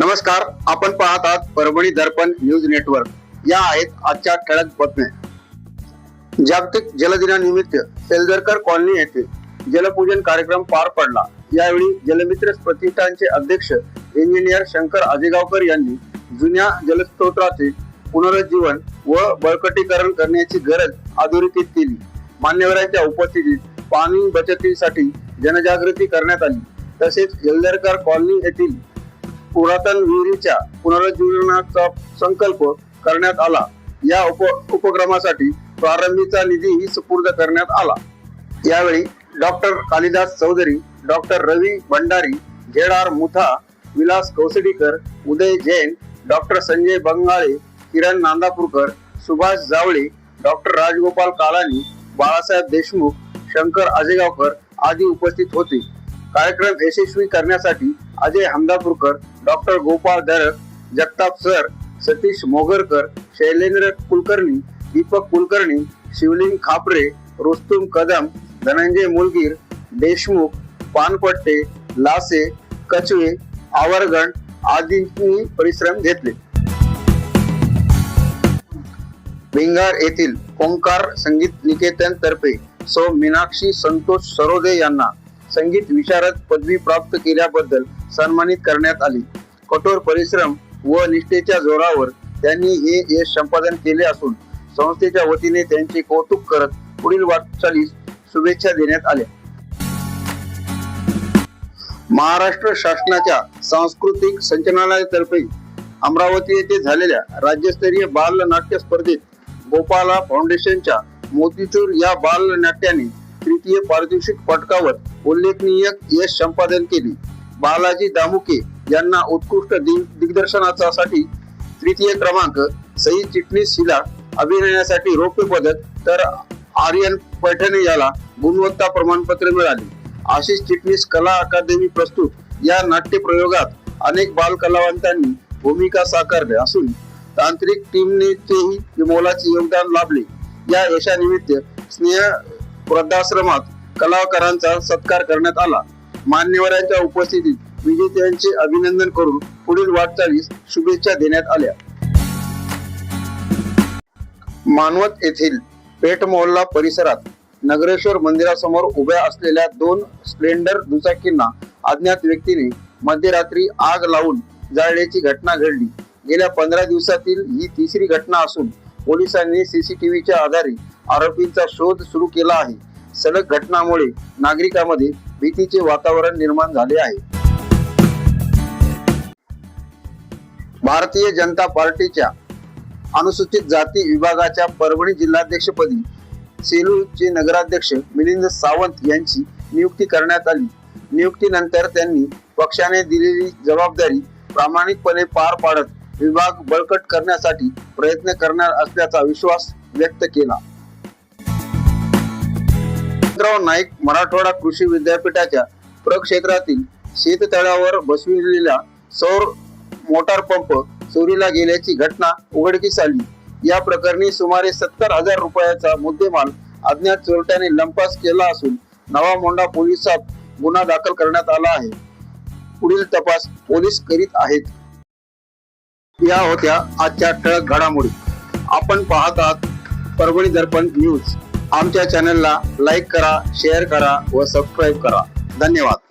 नमस्कार, आपण पाहत आहात परभणी दर्पण न्यूज नेटवर्क। या आहेत आजच्या ठळक बातम्या। जागतिक जल दिनानिमित्त सेलदरकर कॉलनी येथे जलपूजन कार्यक्रम पार पडला। यावेळी जलमित्र प्रतिष्ठानचे अध्यक्ष इंजिनियर शंकर आजेगावकर यांनी जुन्या जलस्रोताचे पुनरुज्जीवन व बळकटीकरण करण्याची गरज अधोरेखित केली। मान्यवरांच्या उपस्थितीत पाणी बचतीसाठी जनजागृती करण्यात आली। तसेच सेलदरकर कॉलनी येथील पुरातन विहिरीच्या पुनरुज्जीवनाचा संकल्प करण्यात आला। या उपक्रमासाठी प्रारंभीचा निधीही सुपूर्द करण्यात आला। यावेळी डॉक्टर कालिदास चौधरी, डॉक्टर रवी भंडारी, झेड.आर. मुथा, विलास कौसडीकर, उदय जैन, डॉक्टर संजय बंगाळे, किरण नांदापूरकर, सुभाष जावळे, डॉक्टर राजगोपाल कालानी, बाळासाहेब देशमुख, शंकर आजेगावकर आदी उपस्थित होते। कार्यक्रम यशस्वी करण्यासाठी अजय हमदापूरकर, डॉक्टर गोपाळ दरक, जगताप सर, सतीश मोगरकर, शैलेंद्र कुलकर्णी, दीपक कुलकर्णी, शिवलिंग खापरे, रुस्तुम कदम, धनंजय मुलगीर, देशमुख, पानपट्टे, लासे, कचवे, आवर्गण आदींनी परिश्रम घेतले। भिंगार येथील ओंकार संगीत निकेतन तर्फे सौ मीनाक्षी संतोष सरोदे यांना संगीत विशारद पदवी प्राप्त केल्याबद्दल सन्मानित करण्यात आले। कठोर परिश्रम व निष्ठेच्या जोरावर त्यांनी हे यश संपादन केले असून संस्थेच्या वतीने त्यांचे कौतुक करत पुढील वाटचालीस शुभेच्छा देण्यात आल्या। महाराष्ट्र शासनाच्या सांस्कृतिक संचालनालयातर्फे अमरावती येथे झालेल्या राज्यस्तरीय बाल नाट्य स्पर्धेत गोपाला फाउंडेशनच्या मोतीचूर या बाल नाट्याने तृतीय पारितोषिक पटकावत उल्लेखनीय यश संपादन केले। बालाजी दामुके यांना उत्कृष्ट दिग्दर्शनासाठी तृतीय क्रमांक, सई चिटणीस हिला अभिनयासाठी रौप्य पदक, तर आर्यन पैठणे याला गुणवत्ता प्रमाणपत्र मिळाले। आशिष चिटणीस कला अकादमी प्रस्तुत या नाट्य प्रयोगात अनेक बाल कलावंतांनी भूमिका साकारल्या असून तांत्रिक टीमनेही मोलाचे योगदान लाभले। या यशानिमित्त स्नेह वृद्धाश्रमात कलाकारांचा सत्कार करण्यात आला। मान्यवरांच्या उपस्थितीत विजेत्यांचे अभिनंदन करून पुढील वाटचालीस शुभेच्छा देण्यात आल्या। मानवत येथील पेठ मोहल्ला परिसरात नगरेश्वर मंदिरासमोर उभ्या असलेल्या 2 स्प्लेंडर दुचाकींना अज्ञात व्यक्तीने मध्यरात्री आग लावून जाळल्याची घटना घडली। गेल्या 15 दिवसातील ही तिसरी घटना असून पोलिसांनी सीसीटीव्हीच्या आधारे आरोपींचा शोध सुरू केला आहे। सलग घटनामुळे नागरिकांमध्ये भीतीचे वातावरण निर्माण झाले आहे। भारतीय जनता पार्टीच्या अनुसूचित जाती विभागाच्या परभणी जिल्हाध्यक्षपदी सेलूचे नगराध्यक्ष मिलिंद सावंत यांची नियुक्ती करण्यात आली। नियुक्तीनंतर त्यांनी पक्षाने दिलेली जबाबदारी प्रामाणिकपणे पार पाडत विभाग बळकट करण्यासाठी प्रयत्न करणार असल्याचा विश्वास व्यक्त केला। नाईक मराठवाडा कृषी विद्यापीठाच्या प्रक्षेत्रातील शेततळ्यावर बसविलेला सौर मोटार पंप चोरीला गेल्याची घटना उघडकीस आली। या प्रकरणी सुमारे 70,000 रुपयाचा मुद्देमाल अज्ञात चोरट्याने लंपास केला असून नवा मोंढा पोलिसात गुन्हा दाखल करण्यात आला आहे। पुढील तपास पोलीस करीत आहेत। या होत्या आजच्या ठळक घडामोडी। आपण पाहत आहात परभणी दर्पण न्यूज। आमच्या चॅनलला लाईक करा, शेअर करा व सबस्क्राईब करा। धन्यवाद।